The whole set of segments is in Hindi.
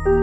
नमो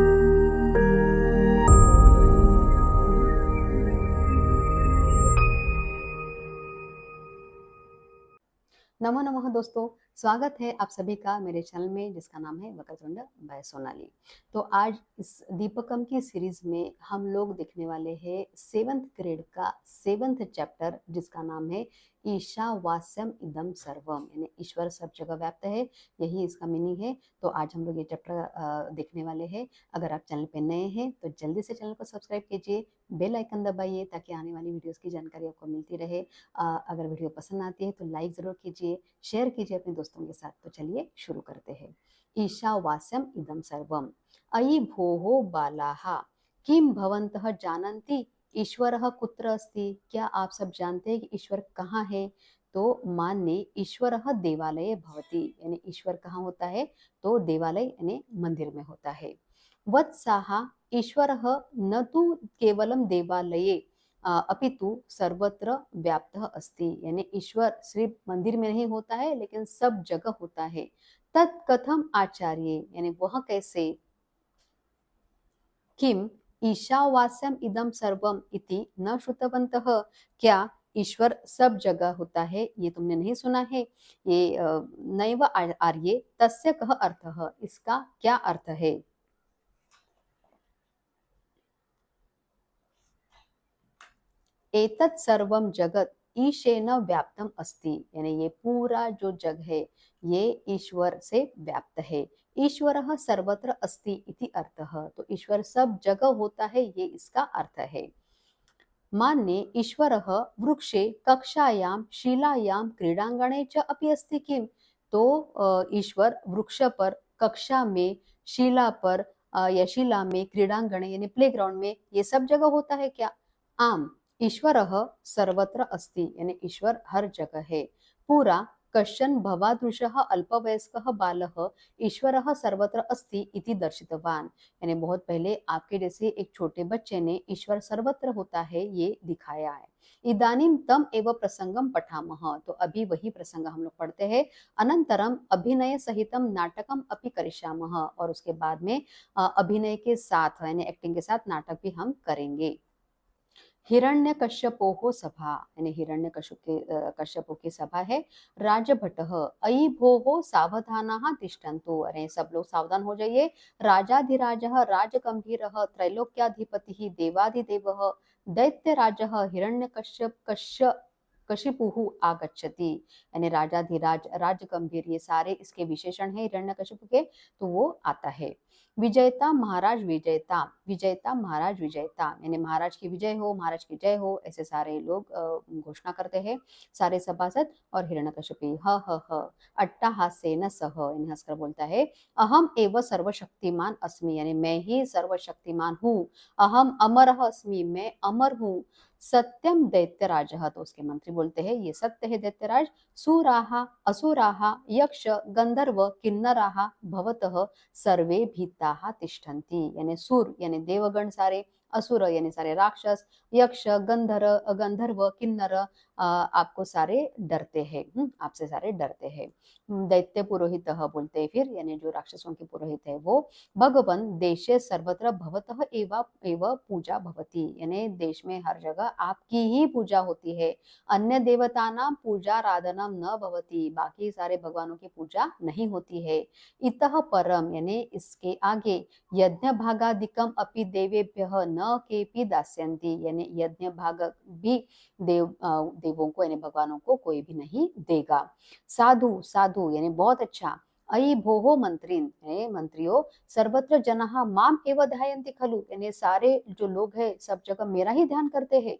नमः दोस्तों, स्वागत है आप सभी का मेरे चैनल में जिसका नाम है वक्रतुंड बाय सोनाली। तो आज इस दीपकम की सीरीज में हम लोग देखने वाले हैं 7th ग्रेड का 7th चैप्टर जिसका नाम है ईशावास्यम इदम सर्वम, यानी ईश्वर सब जगह व्याप्त है, यही इसका मीनिंग है। तो आज हम लोग ये चैप्टर देखने वाले हैं। अगर आप चैनल पे नए हैं तो जल्दी से चैनल को सब्सक्राइब कीजिए, बेल आइकन दबाइए ताकि आने वाली वीडियोस की जानकारी आपको मिलती रहे। अगर वीडियो पसंद आती है तो लाइक ज़रूर कीजिए, शेयर कीजिए अपने दोस्तों के साथ। तो चलिए शुरू करते हैं। ईशावास्यम इदं सर्वम। अयि भोः बालाः किं भवन्तः जानन्ति ईश्वरः कुत्र अस्ति? क्या आप सब जानते हैं कि ईश्वर कहाँ है? तो मान्य ईश्वरः देवालये भवति, यानी ईश्वर कहाँ होता है? तो देवालय यानी मंदिर में होता है। वत्साः ईश्वरः न तु केवलं देवालये अपितु सर्वत्र व्याप्तः अस्ति, यानी ईश्वर सिर्फ मंदिर में नहीं होता है लेकिन सब जगह होता है। तत्कथम आचार्य, यानी वह कैसे? किम ईशावास्यम इदम सर्वम इति न श्रुतवन्तः? क्या ईश्वर सब जगह होता है ये तुमने नहीं सुना है? ये नैव आर्ये तस्य कः अर्थः, इसका क्या अर्थ है? एतत् सर्वम जगत ईशेन व्याप्तम अस्ति, यानी ये पूरा जो जग है ये ईश्वर से व्याप्त है। ईश्वरः सर्वत्र अस्ति इति अर्थः, तो ईश्वर सब जगह होता है ये इसका अर्थ है। मान्ये ईश्वरः वृक्षे कक्षायां शिलायां क्रीडांगणे च अपि अस्ति किम? तो ईश्वर वृक्ष पर, कक्षा में, शिला पर या शिला में, क्रीडांगणे यानी प्लेग्राउंड में, ये सब जगह होता है क्या? आम ईश्वरः सर्वत्र अस्ति, यानी ईश्वर हर जगह है। पूरा कश्चन भवादृशः अल्पवयस्कः बालः ईश्वरः सर्वत्र अस्ति इति दर्शितवान, यानी बहुत पहले आपके जैसे एक छोटे बच्चे ने ईश्वर सर्वत्र होता है ये दिखाया है। इदानीं तम एव प्रसंगम पठामः, तो अभी वही प्रसंग हम लोग पढ़ते हैं। अनंतरम अभिनय सहितम नाटकम अपि करिष्यामः, और उसके बाद में अभिनय के साथ यानी एक्टिंग के साथ नाटक भी हम करेंगे। हिरण्यकश्यपोः सभा, यानी कश्यपो की सभा है। राजभटः अयि भोः सावधानाः तिष्ठन्तु, अरे सब लोग सावधान हो जाइए। राजाधिराजः राजगंभीरः त्रैलोक्याधिपतिः देवाधिदेवः दैत्यराजः कशिपुः आगच्छति, यानी राजाधिराज राजगंभीर ये सारे इसके विशेषण है हिरण्यकशिपु के, तो वो आता है। विजयता महाराज विजयता, विजयता महाराज विजयता, यानी महाराज की विजय हो, महाराज की जय हो, ऐसे सारे लोग घोषणा करते हैं सारे सभासद। और हिरण्यकशिपु ह अट्टहासेन सह, यानी हंसकर बोलता है अहम एव सर्वशक्तिमान अस्मि, यानी मैं ही सर्वशक्तिमान हूँ। अहम अमरः अस्मि, मैं अमर हूँ। सत्यम दैत्यराजः, तो उसके मंत्री बोलते हैं ये सत्य है दैत्यराज। सुराः असुराः यक्ष गंधर्व किन्नराः भवतः सर्वे भीताः तिष्ठन्ति, यानी सुर यानी देवगण सारे, असुर यानी सारे राक्षस, यक्ष गंधर्व किन्नर आपको सारे डरते हैं, आपसे सारे डरते हैं। दैत्य पुरोहितः बोलते हैं फिर, यानी जो राक्षसों के पुरोहित है वो। भगवन देशे सर्वत्र भवतः एव पूजा भवति, यानी देश में हर जगह आपकी ही पूजा होती है। अन्य देवतानां पूजा आराधनम न भवति, बाकी सारे भगवानों की पूजा नहीं होती है। इतः परम, यानी इसके आगे, यज्ञ भागादिकम अपि देवेभ्यः न केपि दास्यन्ति, यानी यज्ञ भाग भी देवों को यानी भगवानों को कोई भी नहीं देगा। साधु साधु यानी बहुत अच्छा। अयि भोः मंत्रीन, मंत्रियों, सर्वत्र जनाः माम एव ध्यायन्ति खलु, यानी सारे जो लोग हैं सब जगह मेरा ही ध्यान करते हैं।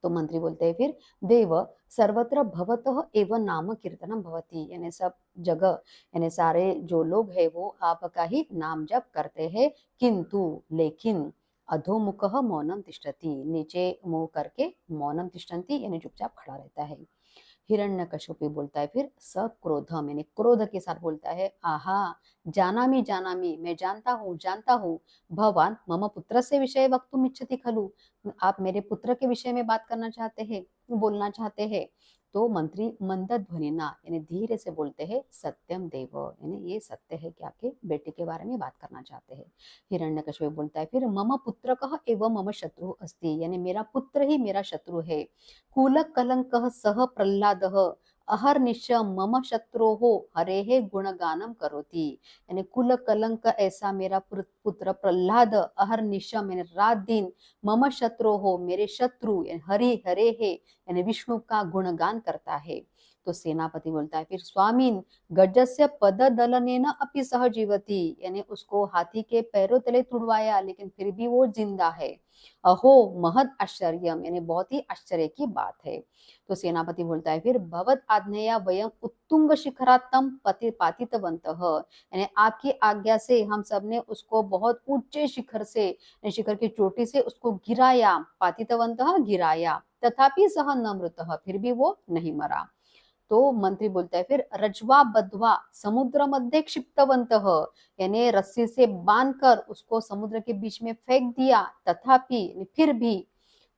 तो मंत्री बोलते हैं फिर देव सर्वत्र भवतः एव नाम कीर्तनम भवति, यानी सब जगह यानी सारे जो लोग हैं वो आपका ही नाम जप करते हैं। किंतु लेकिन अधोमुखः मौनम तिष्ठति, नीचे मुंह करके मौनम तिष्ठन्ति यानी चुपचाप खड़ा रहता है। हिरण्यकशिपु बोलता है फिर सक्रोधम, यानी क्रोध के साथ बोलता है आहा जानामि जानामि, मैं जानता हूँ। भवान मम पुत्रस्य विषये वक्तुम इच्छति खलु, आप मेरे पुत्र के विषय में बात करना चाहते हैं, बोलना चाहते हैं। तो मंत्री मंद ध्वनिना यानी धीरे से बोलते हैं सत्यम देव, यानी ये सत्य है कि आपके बेटे के बारे में बात करना चाहते हैं। हिरण्यकशिपु बोलता है फिर मम पुत्र कह एवं मम शत्रु अस्ति, यानी मेरा पुत्र ही मेरा शत्रु है। कुल कलंक सह प्रहलाद अहर्निश मम शत्रोः हरेः गुणगानम करोति, यानी कुल कलंक ऐसा मेरा पुत्र प्रहलाद अहर्निशम यानी रात दिन मम शत्रोः मेरे शत्रु हरि हरे है यानी विष्णु का गुणगान करता है। तो सेनापति बोलता है फिर स्वामीन गजस्य पद दलनेन अपि सह जीवति, यानी उसको हाथी के पैरों तले तुड़वाया लेकिन फिर भी वो जिंदा है। अहो महद आश्चर्यम, यानी बहुत ही आश्चर्य की बात है। तो सेनापति बोलता है फिर भवत आज्ञया वयम उत्तुंग शिखरात्तम पति पातितवन्तः, यानी आपकी आज्ञा से हम सब ने उसको बहुत ऊंचे शिखर से, शिखर की चोटी से उसको गिराया, पातितवन्तः गिराया, तथापि सह न मृतः, फिर भी वो नहीं मरा। तो मंत्री बोलता है फिर रज्वा बध्वा समुद्र मध्य क्षिप्तवन्तः, यानी रस्सी से बांधकर उसको समुद्र के बीच में फेंक दिया, तथापि फिर भी।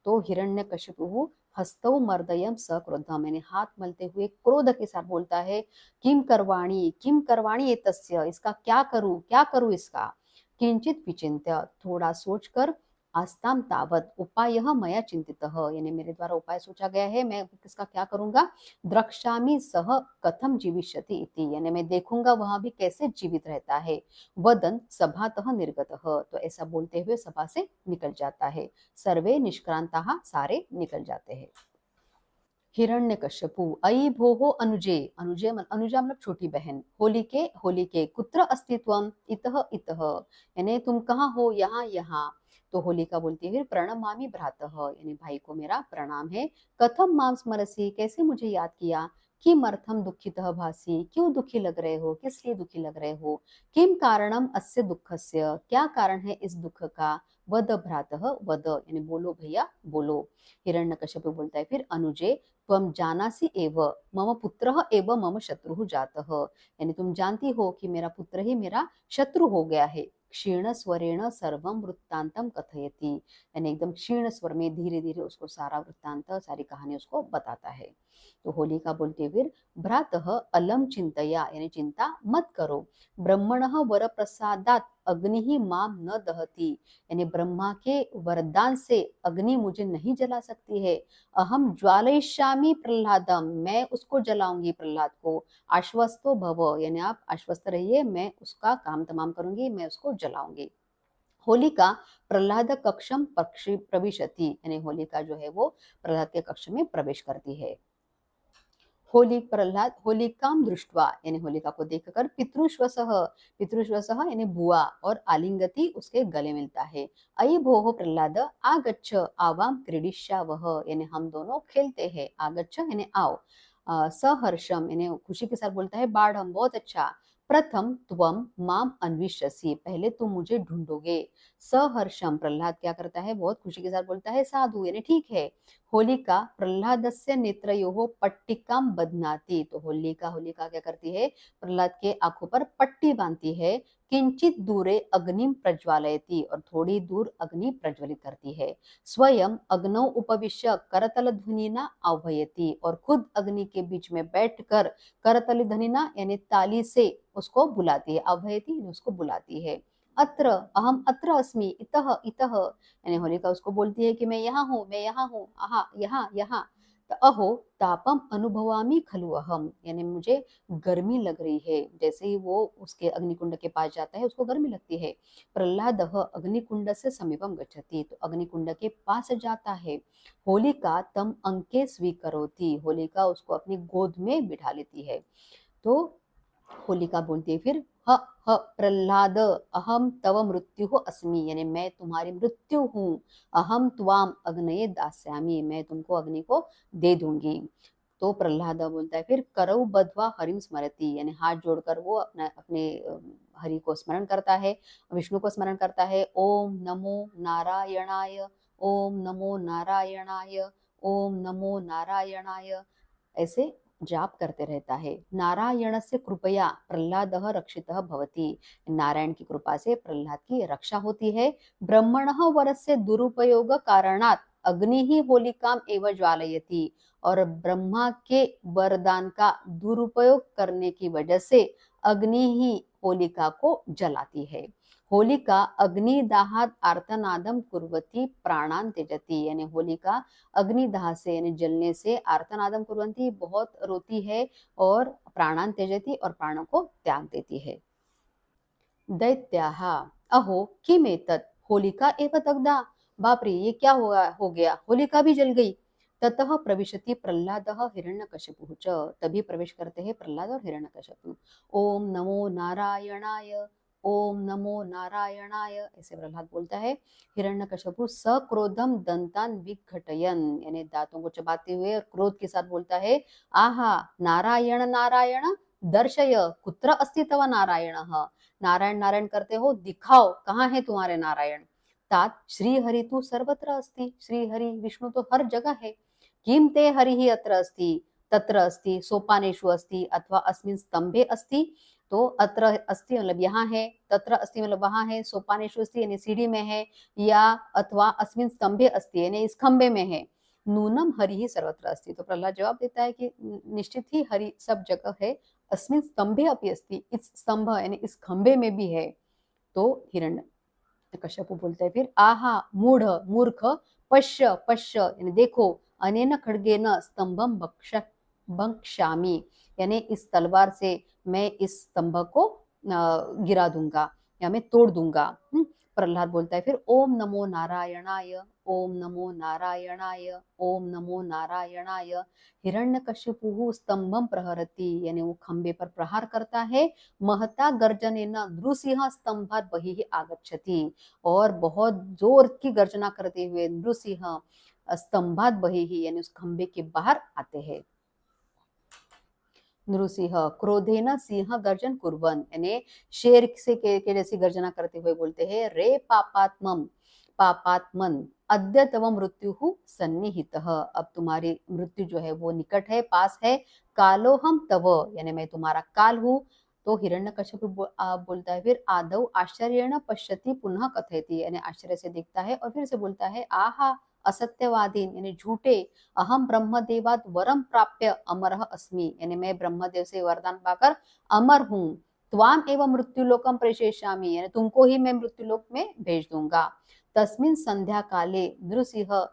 तो हिरण्यकशिपुः हस्तौ मर्दयम सक्रोधम, यानी हाथ मलते हुए क्रोध के साथ बोलता है किम करवाणी एतस्य, इसका क्या करूं इसका। किंचित विचिन्त्य, थोड़ा सोचकर आस्ताम तावत उपायः मया चिंतितः, यानी मेरे द्वारा उपाय सोचा गया है, मैं इसका क्या करूंगा। द्रक्ष्यामि सह कथम जीविष्यति इति, यानी मैं देखूंगा वहां भी कैसे जीवित रहता है। वदन सभातः निर्गतः, तो ऐसा बोलते हुए सभा से निकल जाता है। सर्वे निष्क्रांताः, सारे निकल जाते हैं। हिरण्यकश्यपु अयि भोः अनुजे, अनुजा मतलब छोटी बहन, होलिके कुत्र अस्ति त्वम, इतः इतः, यानी तुम कहाँ हो, यहाँ यहाँ। तो होलिका बोलती है प्रणमामि भ्रातः, यानी भाई को मेरा प्रणाम है। कथम माम स्मरसि, कैसे मुझे याद किया। किमर्थम दुःखितः भासि, क्यों दुखी लग रहे हो, किस लिए दुखी लग रहे हो। किम कारणम अस्य दुःखस्य, क्या कारण है इस दुख का। वद भ्रातः वद, यानी बोलो भैया बोलो। हिरण्यकश्यप बोलता है फिर अनुजे त्वं जानासि एव मम पुत्रः एव मम शत्रुः जातः, यानी तुम जानती हो कि मेरा पुत्र ही मेरा शत्रु हो गया है। क्षीण स्वरेण सर्वं वृत्तांतम कथयति, यानी एकदम क्षीण स्वर में धीरे धीरे उसको सारा वृत्तांत, सारी कहानी उसको बताता है। तो होलिका बोलते फिर भ्रातः अलम चिंतया, यानी चिंता मत करो। ब्रह्मणः वर प्रसादात अग्नि माम न दहति, यानी ब्रह्मा के वरदान से अग्नि मुझे नहीं जला सकती है। अहम ज्वालयिष्यामि प्रहलादम, मैं उसको जलाऊंगी प्रहलाद को। आश्वस्तो भव, यानी आप आश्वस्त रहिए, मैं उसका काम तमाम करूंगी, मैं उसको जलाऊंगी। होलिका प्रहलाद कक्षम प्रविशति, यानी होलिका जो है वो प्रहलाद के कक्ष में प्रवेश करती है। प्रहलाद होलिकाम दृष्टवा, यानी होलिका को देखकर पितृश्वसः यानी बुआ और आलिंगति उसके गले मिलता है। अयि भोः प्रहलाद आगच्छ आवाम क्रीडिष्यावः, यानी हम दोनों खेलते हैं। आगच्छ यानी आओ। सहर्षम यानी खुशी के साथ बोलता है बाढ़म, बहुत अच्छा। प्रथम त्वम माम अन्विष्यसि, पहले तुम मुझे ढूंढोगे। सहर्षम, प्रहलाद क्या करता है, बहुत खुशी के साथ बोलता है साधु, यानी ठीक है। होलिका प्रहलादस्य नेत्रयोः पट्टिकाम बध्नाति, तो होलिका क्या करती है, प्रहलाद के आंखों पर पट्टी बांधती है। किंचित दूरे अग्निम प्रज्वालयति, और थोड़ी दूर अग्नि प्रज्वलित करती है। स्वयं अग्नौ उपविश्य करतल ध्वनिना आह्वयति, और खुद अग्नि के बीच में बैठकर करतल ध्वनिना यानी ताली से उसको बुलाती है। आह्वयति उसको बुलाती है। अत्र अहम अत्र अस्मि इतः इतः, यानी होलिका उसको बोलती है कि मैं यहाँ हूँ, आहा यहाँ यहाँ। तो अहो तापम अनुभवामि खलु अहम, यानी मुझे गर्मी लग रही है। जैसे ही वो उसके अग्निकुंड के पास जाता है उसको गर्मी लगती है। प्रहलाद अग्निकुंड से समीपम गच्छति, तो अग्निकुंड के पास जाता है। होलिका तम अंके स्वीकरोति, होलिका उसको अपनी गोद में बिठा लेती है। तो होलिका बोलती है फिर ह ह प्रहलाद अहम तव मृत्यु अस्मि, यानी मैं तुम्हारी मृत्यु हूँ। अहम त्वाम अग्नये दास्यामि, मैं तुमको अग्नि को दे दूंगी। तो प्रहलाद बोलता है फिर करौ बध्वा हरिम स्मरति, यानी हाथ जोड़कर वो अपने हरि को स्मरण करता है, विष्णु को स्मरण करता है। ओम नमो नारायणाय, ओम नमो नारायणाय, ओम नमो नारायणाय, ऐसे जाप करते रहता है। नारायण से कृपया प्रहलादः रक्षितः भवति, नारायण की कृपा से प्रहलाद की रक्षा होती है। ब्रह्मणः वरस्य दुरुपयोग कारणात् अग्नि ही होलिकाम एवं ज्वालयति, और ब्रह्मा के वरदान का दुरुपयोग करने की वजह से अग्नि ही होलिका को जलाती है। होलिका अग्निदाहात आर्तनादम कुर्वती प्राणान त्यजति, यानी होलिका अग्निदाह से यानी जलने से आर्तनादम कुर्वती बहुत रोती है और प्राणान त्यजति और प्राणों को त्याग देती है। दैत्याः अहो किमेतत् होलिका एव दग्धा, बाप रे ये क्या हो गया, होलिका भी जल गई। ततः प्रविशति प्रह्लादः हिरण्यकशिपुः च, तभी प्रवेश करते हैं प्रह्लाद और हिरण्यकशिपु। ओम नमो नारायणाय, ओम नमो नारायणाय, ऐसे प्रह्लाद बोलता है। हिरण्यकशिपु सक्रोधम दंतान विघटयन, यानी दांतों को चबाते हुए और क्रोध के साथ बोलता है, आहा नारायण नारायण दर्शय कुत्र अस्ति तव नारायणः, नारायण नारायण करते हो, दिखाओ कहाँ है तुम्हारे नारायण। तात श्री हरि तु सर्वत्र अस्ति, श्री हरि विष्णु तो हर जगह है। किम ते हरि अत्र अस्ति, तत्र अस्ति, सोपानेषु अस्ति, अथवा अस्मिन् स्तंभे अस्ति, तो अत्र अस्ति मतलब यहाँ है, तत्र अस्ति मतलब वहां है, सोपानेषु अस्ति यानी सीढ़ी में है, या अथवा अस्मिन् स्तंभे अस्ति यानी इस खंबे में है। नूनम हरि ही सर्वत्र अस्ति, तो प्रहलाद जवाब देता है कि निश्चित ही हरि सब जगह है। अस्मिन् स्तंभे अपि अस्ति, इस स्तंभ यानी इस खंबे में भी है। तो हिरण्यकशिपु बोलता है फिर, आहा मूढ़ मूर्ख, पश्य पश्य यानी देखो, अनेन खड्गेन स्तंभम भक्ष्यामि, यानी इस तलवार से मैं इस स्तंभ को गिरा दूंगा या मैं तोड़ दूंगा। प्रहलाद बोलता है फिर, ओम नमो नारायणाय, ओम नमो नारायणाय, ओम नमो नारायणाय। हिरण्यकशिपुः स्तंभम प्रहरति, यानी वो खंबे पर प्रहार करता है। महता गर्जनेन नृसिंह स्तंभात बहिः आगच्छति, और बहुत जोर की गर्जना करते हुए नृसिंह स्तंभात बहिः यानी उस खंबे के बाहर आते हैं। नृसिंह क्रोधेन सिंह गर्जन कुर्वन, यानी शेर से के जैसी गर्जना करते हुए बोलते हैं, रे पापात्मम पापात्मन अद्य तव मृत्यु सन्निहितः, अब तुम्हारी मृत्यु जो है वो निकट है, पास है। कालो हम तव, यानी मैं तुम्हारा काल हूँ। तो हिरण्यकशिपु बोलता है फिर, आदौ आश्चर्येण पश्यति पुनः कथयति, यानी आश्चर्य से देखता है और फिर से बोलता है, आहा असत्यवादीन यानी झूठे, अहम ब्रह्मदेवात वरम प्राप्य अमरः अस्मि, यानी मैं ब्रह्मदेव से वरदान पाकर अमर हूँ। त्वाम एवं मृत्युलोकम प्रेषयिष्यामि, यानी तुमको ही मैं मृत्युलोक में भेज दूंगा। तस्मिन् संध्या काले नृसिंह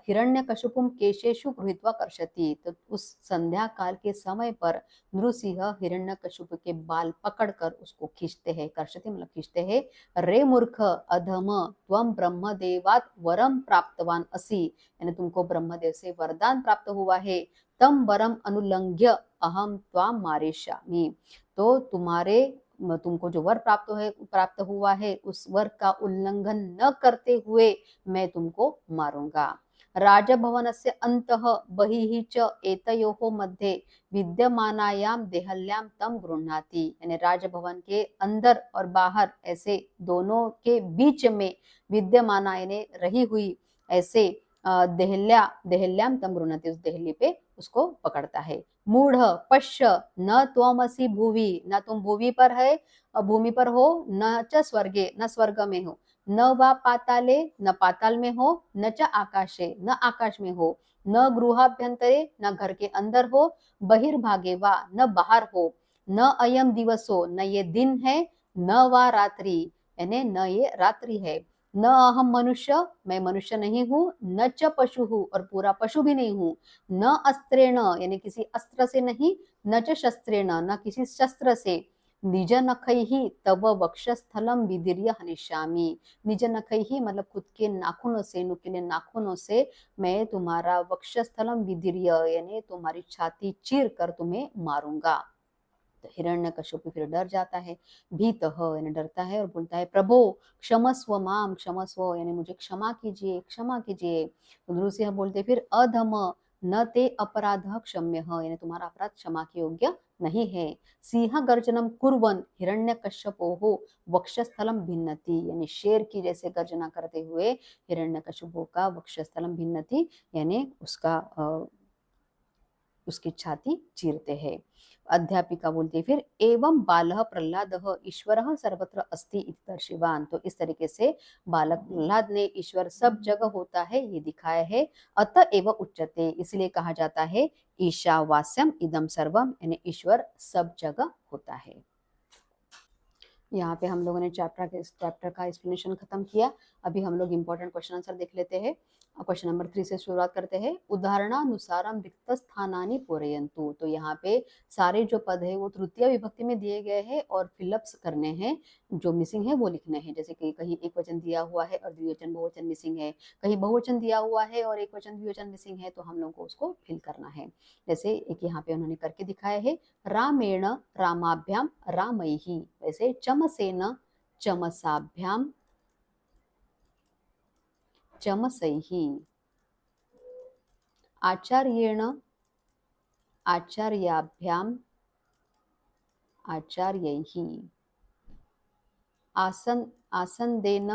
हिरण्यकशिपुम केशेषु गृहीत्वा कर्षति, तो उस संध्या काल के समय पर नृसिंह हिरण्यकशिपु के बाल पकड़कर उसको खींचते हैं, कर्षति मतलब खींचते हैं। रे मूर्ख अधम त्वम ब्रह्मदेवात वरम प्राप्तवान असि, यानी तुमको ब्रह्मदेव से वरदान प्राप्त हुआ है। तम वरम अनुलंघ्य अहम त्वाम मारिष्यामि, तो तुमको जो वर प्राप्त हुआ है उस वर का उल्लंघन न करते हुए मैं तुमको मारूंगा। राजभवनस्य अंतः बहिः च एतयोः मध्ये विद्यमानायां देहल्यां तम गृह्णाति, यानी राजभवन के अंदर और बाहर ऐसे दोनों के बीच में विद्यमाना यानी रही हुई ऐसे देहल्याम तम गृह्णाति, उस देहली पे उसको पकड़ता है। मूढ़ पश्य न त्वमसि भुवि, न तुम भूमि पर है, भूमि पर हो, न च स्वर्गे न स्वर्ग में हो, न वा पाताले न पाताल में हो, न च आकाशे न आकाश में हो, न गृहाभ्यंतरे न घर के अंदर हो, बहिर्भागे वा न बाहर हो, न अयम दिवसो न ये दिन है, न वा रात्रि यानी न ये रात्रि है, न अहम मनुष्य मैं मनुष्य नहीं हूँ, न च पशु हूँ और पूरा पशु भी नहीं हूँ, न अस्त्रेण यानी किसी अस्त्र से नहीं, न च शस्त्रेण न किसी शस्त्र से, निज नखैहि तव वक्षस्थलम विदीर्य हनिष्यामि, निज नखैहि मतलब खुद के नाखूनों से, नुकीले नाखूनों से मैं तुम्हारा वक्षस्थलम विदीर्य यानी तुम्हारी छाती चीर कर तुम्हें मारूंगा। तो हिरण्यकशिपु फिर डर जाता है, भीतः यानी डरता है और बोलता है, प्रभो क्षमस्व माम क्षमस्व, यानी मुझे क्षमा कीजिए क्षमा कीजिए। तो नृसिंह बोलते फिर, अधम न ते अपराध क्षम्य, यानी तुम्हारा अपराध क्षमा के योग्य नहीं है। सिंह गर्जनम कुर्वन हिरण्यकश्यपोः वक्षस्थलम भिन्नति, यानी शेर की जैसे गर्जना करते हुए हिरण्यकशिपु का वक्षस्थलम भिन्नति यानी उसकी छाती चीरते हैं। अध्यापिका बोलती है फिर एवं बालः प्रह्लादः ईश्वरः सर्वत्र अस्ति इति दर्शिवान। तो इस तरीके से बालक प्रह्लाद ने ईश्वर सब जगह होता है ये दिखाया है। अतः एव उच्यते, इसलिए कहा जाता है ईशावास्यम इदम सर्वम, यानी ईश्वर सब जगह होता है। यहाँ पे हम लोगों ने चैप्टर का एक्सप्लेनेशन खत्म किया। अभी हम लोग इंपॉर्टेंट क्वेश्चन आंसर देख लेते हैं। क्वेश्चन नंबर 3 से शुरुआत करते हैं। उदाहरणानुसारम रिक्त स्थानानि पूरयन्तु। तो यहाँ पे सारे जो पद है वो तृतीय विभक्ति में दिए गए हैं और फिलअप्स करने हैं, जो मिसिंग है वो लिखने हैं। जैसे कि कहीं एक वचन दिया हुआ है और द्विवचन बहुवचन मिसिंग है, कहीं बहुवचन दिया हुआ है और एक वचन द्विवचन मिसिंग है, तो हम लोग को उसको फिल करना है। जैसे एक यहाँ पे उन्होंने करके दिखाया है, रामेण रामाभ्याम रामैहि, वैसे चमसेन चमसाभ्याम चमसैहि, आचार्येण आचार्याभ्याम आचार्यैः, आसन्देन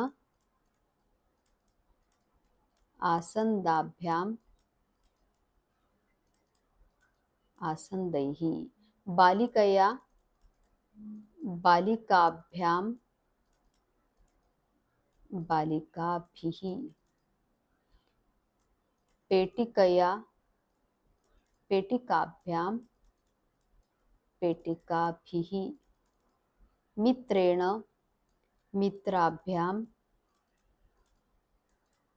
आसन्दाभ्याम आसन्दैः, बालिकया बालिकाभ्याम बालिकाभिः, पेटिकया पेटिकाभ्याम पेटिकाभिः, मित्रेण मित्राभ्याम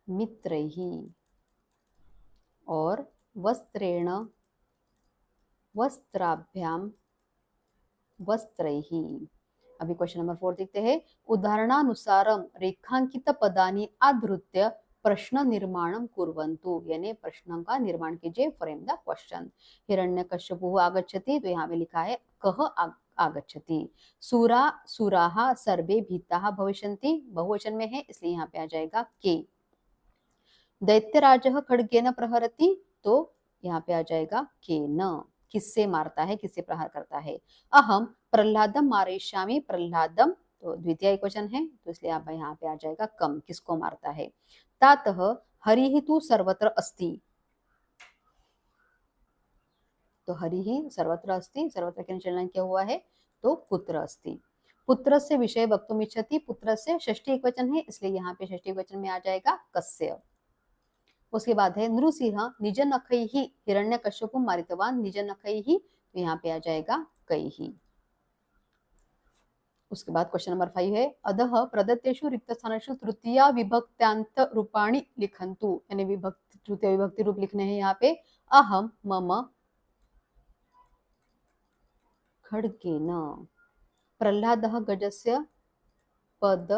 मित्रैः, और वस्त्रेण वस्त्राभ्याम वस्त्रैः। अभी क्वेश्चन नंबर 4 देखते हैं। उदाहरणानुसारम रेखांकित पदानि आधृत्य प्रश्न निर्माणम कुर्वन्तु, यानी प्रश्न का निर्माण कीजिए, फ्रेम द क्वेश्चन। हिरण्यकश्यपुः आगच्छति, तो यहाँ पे लिखा है कः आगच्छति। सुराः सर्वे भीताः भविष्यन्ति, बहुवचन में है इसलिए यहाँ पे आ जाएगा के। दैत्यराजः खड्गेन प्रहरति, तो यहाँ पे आ जाएगा केन, किससे मारता है, किससे प्रहार करता है। अहम प्रह्लादम मारयिष्यामि, प्रह्लादम तो द्वितीय एकवचन है, तो इसलिए आप यहाँ पे आ जाएगा कम, किसको मारता है। तातः हरिः तु सर्वत्र अस्ति, तो हरिः सर्वत्र अस्ति, सर्वत्र के नीचे क्या हुआ है, तो कुत्र अस्ति। पुत्रस्य विषये वक्तुमिच्छति, पुत्रस्य षष्ठी एकवचन है इसलिए यहाँ पे षष्ठी एकवचन में आ जाएगा कस्य। उसके बाद है नृसिंह निज नखैः हिरण्यकश्यपुं मारितवान्, निज नखैः, तो यहाँ पे आ जाएगा कैः। उसके बाद क्वेश्चन नंबर 5 है, अधः प्रदत्तेषु रिक्त स्थानेषु तृतीया विभक्त्यांत रूपाणि लिखन्तु, यानी विभक्ति तृतीय विभक्ति रूप लिखने हैं यहाँ पे। अहम मम खड्गेन, प्रह्लादः गजस्य पद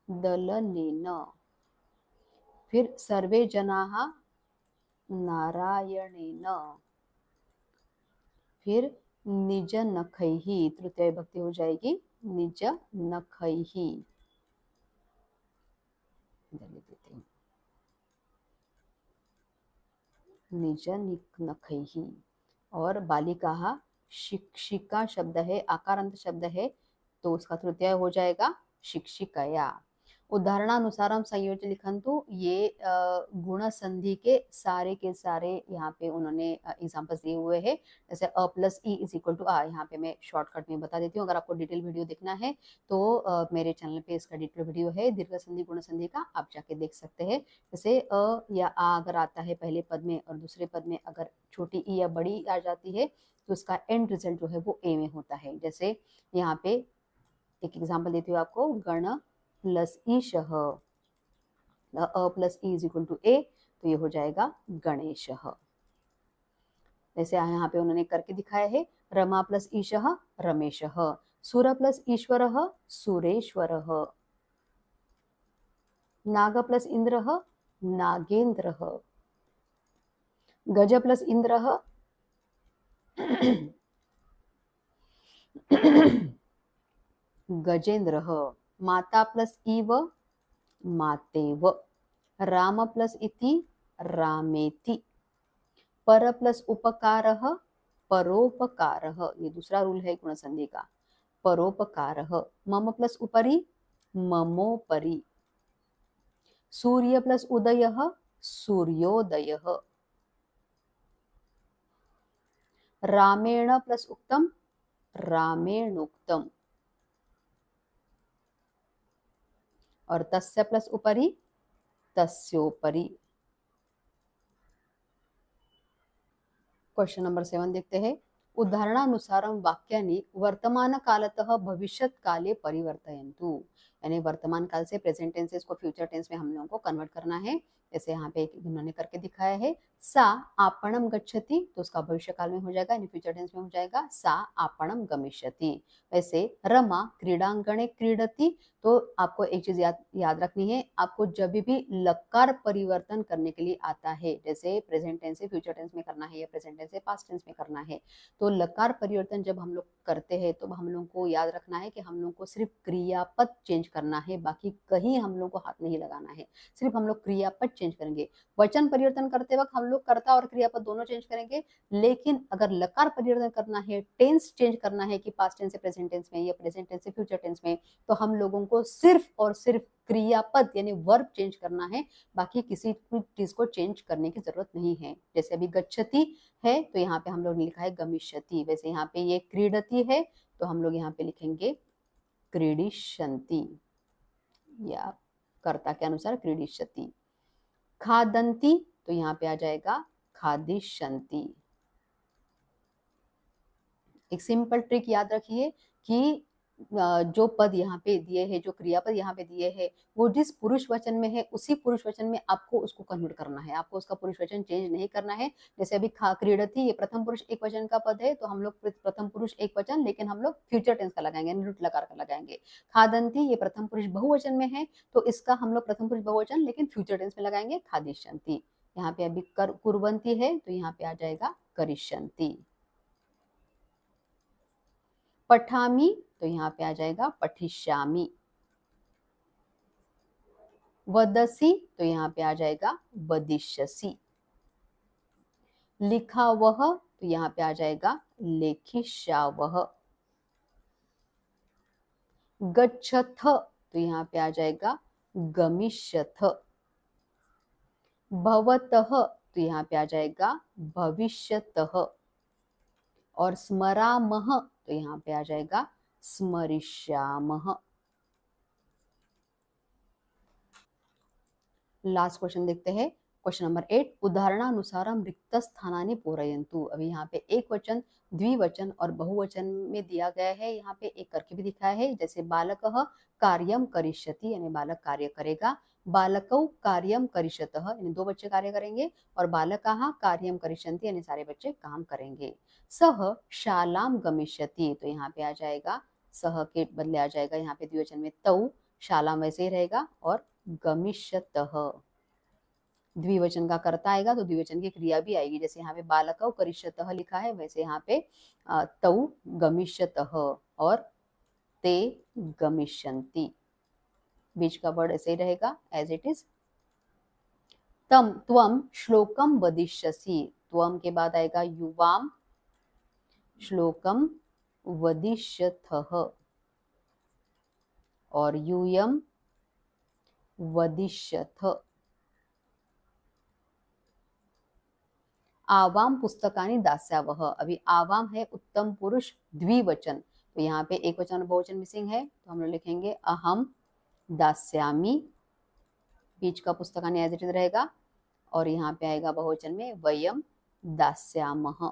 दलनेन, फिर सर्वे जनाः नारायणेन, फिर निज नखैः, तृतीय विभक्ति हो जाएगी निज नखैः, निज नखैः। और बालिकाः शिक्षिका शब्द है, आकारांत शब्द है, तो उसका तृतीय हो जाएगा शिक्षिकया। उदाहरणानुसार संयोज्य लिखन्तु, ये गुण संधि के सारे यहाँ पे उन्होंने एग्जाम्पल्स दिए हुए हैं। जैसे अ प्लस ई इज इक्वल टू आ, यहाँ पे मैं शॉर्टकट में बता देती हूँ। अगर आपको डिटेल वीडियो देखना है तो मेरे चैनल पे इसका डिटेल वीडियो है दीर्घ संधि गुण संधि का, आप जाके देख सकते हैं। जैसे अ या आ अगर आता है पहले पद में और दूसरे पद में अगर छोटी ई या बड़ी आ जाती है तो उसका एंड रिजल्ट जो है वो ए में होता है। जैसे यहाँ पे एक एग्जाम्पल देती हूँ आपको, गण प्लस ईशः, अ प्लस ई इज इक्वल टू ए, तो ये हो जाएगा गणेशः। जैसे यहाँ पे उन्होंने करके दिखाया है, रमा प्लस ईशः रमेशः, सुर प्लस ईश्वरः सुरेश्वरः, नाग प्लस इंद्रः नागेन्द्रः, गज प्लस इंद्रः गजेन्द्रः, माता प्लस इव मातेव, राम प्लस इति रामेति, पर प्लस उपकारः परोपकारः, ये दूसरा रूल है गुण संधि का, परोपकारः। मम प्लस उपरि ममोपरि, सूर्य प्लस उदयः सूर्योदयः, रामेण प्लस उक्तम रामेणुक्तम, और तस्य प्लस उपरि तस्योपरि। क्वेश्चन नंबर 7 देखते हैं। उदाहरणानुसारम वाक्यानि वर्तमान कालतः भविष्यत् काले परिवर्तयन्तु, यानी वर्तमान काल से प्रेजेंट टेंसेस को फ्यूचर टेंस में हम लोगों को कन्वर्ट करना है। जैसे यहाँ पे उन्होंने करके दिखाया है, सा आपणम गच्छति, तो उसका भविष्य काल में हो जाएगा, यानी फ्यूचर टेंस में हो जाएगा सा आपणम गमिष्यति। वैसे रमा क्रीडांगणे क्रीडति, तो आपको एक चीज याद रखनी है, आपको जब भी लकार परिवर्तन करने के लिए आता है, जैसे प्रेजेंट टेंस से फ्यूचर टेंस में करना है या प्रेजेंट टेंस से पास्ट टेंस में करना है, तो लकार परिवर्तन जब हम लोग करते हैं तो हम लोग को याद रखना है कि हम लोग को सिर्फ क्रियापद चेंज करना है, बाकी कहीं हम लोग को हाथ नहीं लगाना है, सिर्फ हम लोग क्रियापद चेंज करेंगे। वचन परिवर्तन करते वक्त हम लोग कर्ता और क्रियापद दोनों चेंज करेंगे, लेकिन अगर लकार परिवर्तन करना है, टेंस चेंज करना है कि पास्ट टेंस से प्रेजेंट टेंस में या प्रेजेंट टेंस से फ्यूचर टेंस में, तो हम लोगों को सिर्फ और सिर्फ क्रियापद यानी वर्ब चेंज करना है, बाकी किसी चीज को चेंज करने की जरूरत नहीं है। जैसे अभी गच्छति है तो यहाँ पे हम लोग ने लिखा है गमिष्यति, वैसे यहाँ पे ये क्रीडति है तो हम लोग यहाँ पे लिखेंगे क्रीडिष्यन्ति, या कर्ता के अनुसार क्रीडिष्यति। खादन्ति तो यहाँ पे आ जाएगा खादिष्यन्ति। एक सिंपल ट्रिक याद रखिए कि जो पद यहाँ पे दिए हैं, जो क्रियापद यहाँ पे दिए हैं, वो जिस पुरुष वचन में है उसी पुरुष वचन में आपको उसको कन्वर्ट करना है, आपको उसका पुरुष वचन चेंज नहीं करना है। जैसे अभी क्रीडति, ये प्रथम पुरुष एक वचन का पद है, तो हम लोग प्रथम पुरुष एक वचन, लेकिन हम लोग फ्यूचर टेंस का लगाएंगे, लुट लकार का लगाएंगे। खादंती ये प्रथम पुरुष बहुवचन में है, तो इसका हम लोग प्रथम पुरुष बहुवचन लेकिन फ्यूचर टेंस में लगाएंगे खादिष्यन्ति। यहाँ पे अभी कुर्वन्ति है तो यहाँ पे आ जाएगा करिष्यन्ति। पठामि तो यहाँ पे आ जाएगा पठिष्यामि। वदसि तो यहाँ पे आ जाएगा वदिष्यसि। लिखावह तो यहाँ पे आ जाएगा लेखिष्यावह। गच्छथ तो यहाँ पे आ जाएगा गमिष्यथ। भवतः तो यहाँ पे आ जाएगा भविष्यतः। और स्मरामः तो यहाँ पे आ जाएगा स्मरिष्यामः। लास्ट क्वेश्चन देखते हैं। क्वेश्चन नंबर 8, उदाहरणानुसारम रिक्त स्थानानि पूरयन्तु। अभी यहाँ पे एक वचन, द्विवचन और बहुवचन में दिया गया है, यहाँ पे एक करके भी दिखाया है। जैसे बालकः कार्यम करिष्यति, यानी बालक कार्य करेगा। बालकौ कार्यम करिष्यतः, यानी दो बच्चे कार्य करेंगे। और बालकाः कार्यम करिष्यन्ति, यानी सारे बच्चे काम करेंगे। सह शालाम गमिष्यति, तो यहाँ पे आ जाएगा सह के बदले आ जाएगा यहाँ पे द्विवचन में तौ, शालाम वैसे ही रहेगा, और गमिष्यतः द्विवचन का कर्ता आएगा तो द्विवचन की क्रिया भी आएगी। जैसे यहाँ पे बालकौ करिष्यतः लिखा है, वैसे यहाँ पे तौ गमिष्यतः और ते गमिष्यन्ति, बीच का वर्ड ऐसे ही रहेगा एज इट इज। तम त्वम श्लोकम वदिष्यसि, त्वम के बाद आएगा युवाम श्लोकम वदिष्यथः, और यूयम वदिष्यथ। आवाम पुस्तकानि दास्यावह, अभी आवाम है उत्तम पुरुष द्विवचन, तो यहाँ पे एक वचन और बहुवचन मिसिंग है, तो हम लोग लिखेंगे अहम दास्यामि, बीच का पुस्तकानि एज इट इज रहेगा, और यहाँ पे आएगा बहुवचन में वयम दास्यामः।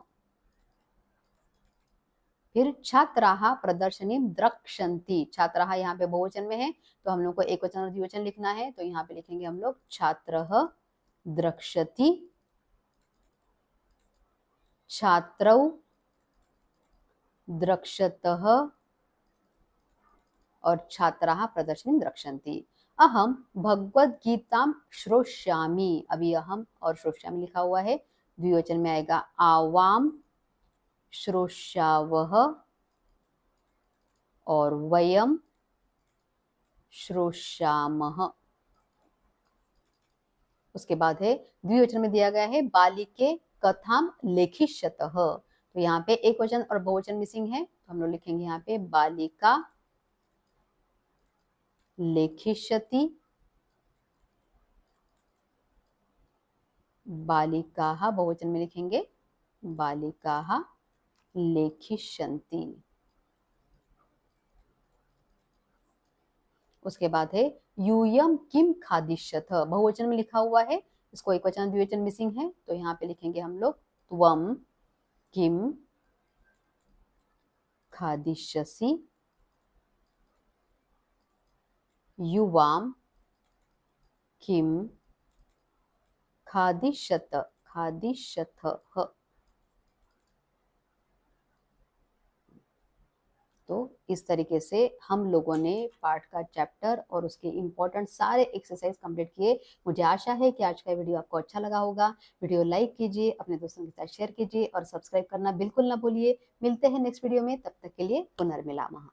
फिर छात्राः प्रदर्शनी द्रक्ष्यन्ति, छात्राः यहाँ पे बहुवचन में है, तो हम लोग को एक वचन और द्विवचन लिखना है, तो यहाँ पे लिखेंगे हम लोग छात्रः द्रक्ष्यति, छात्रौ द्रक्ष्यतः, और छात्राः प्रदर्शनी द्रक्ष्यन्ति। अहम भगवद्गीतां श्रोष्यामि, अभी अहम और श्रोष्यामि लिखा हुआ है, द्विवचन में आएगा आवाम श्रोष्यावः और वयम श्रोष्यामः। उसके बाद है द्विवचन में दिया गया है बालिके कथाम लेखिष्यतः, तो यहाँ पे एक वचन और बहुवचन मिसिंग है, तो हम लोग लिखेंगे यहाँ पे बालिका लेखिष्यति, बालिकाः बहुवचन में लिखेंगे बालिकाः लेखिष्यन्ति। उसके बाद है यूयम किम खादिष्यथ, बहुवचन में लिखा हुआ है, इसको एक वचन द्विवचन मिसिंग है, तो यहाँ पे लिखेंगे हम लोग त्वम किम खादिष्यसि युवाम किम खादिष्यथः। तो इस तरीके से हम लोगों ने पाठ का चैप्टर और उसके इम्पोर्टेंट सारे एक्सरसाइज कंप्लीट किए। मुझे आशा है कि आज का वीडियो आपको अच्छा लगा होगा। वीडियो लाइक कीजिए, अपने दोस्तों के साथ शेयर कीजिए और सब्सक्राइब करना बिल्कुल ना भूलिए। मिलते हैं नेक्स्ट वीडियो में, तब तक के लिए पुनर्मिलामः।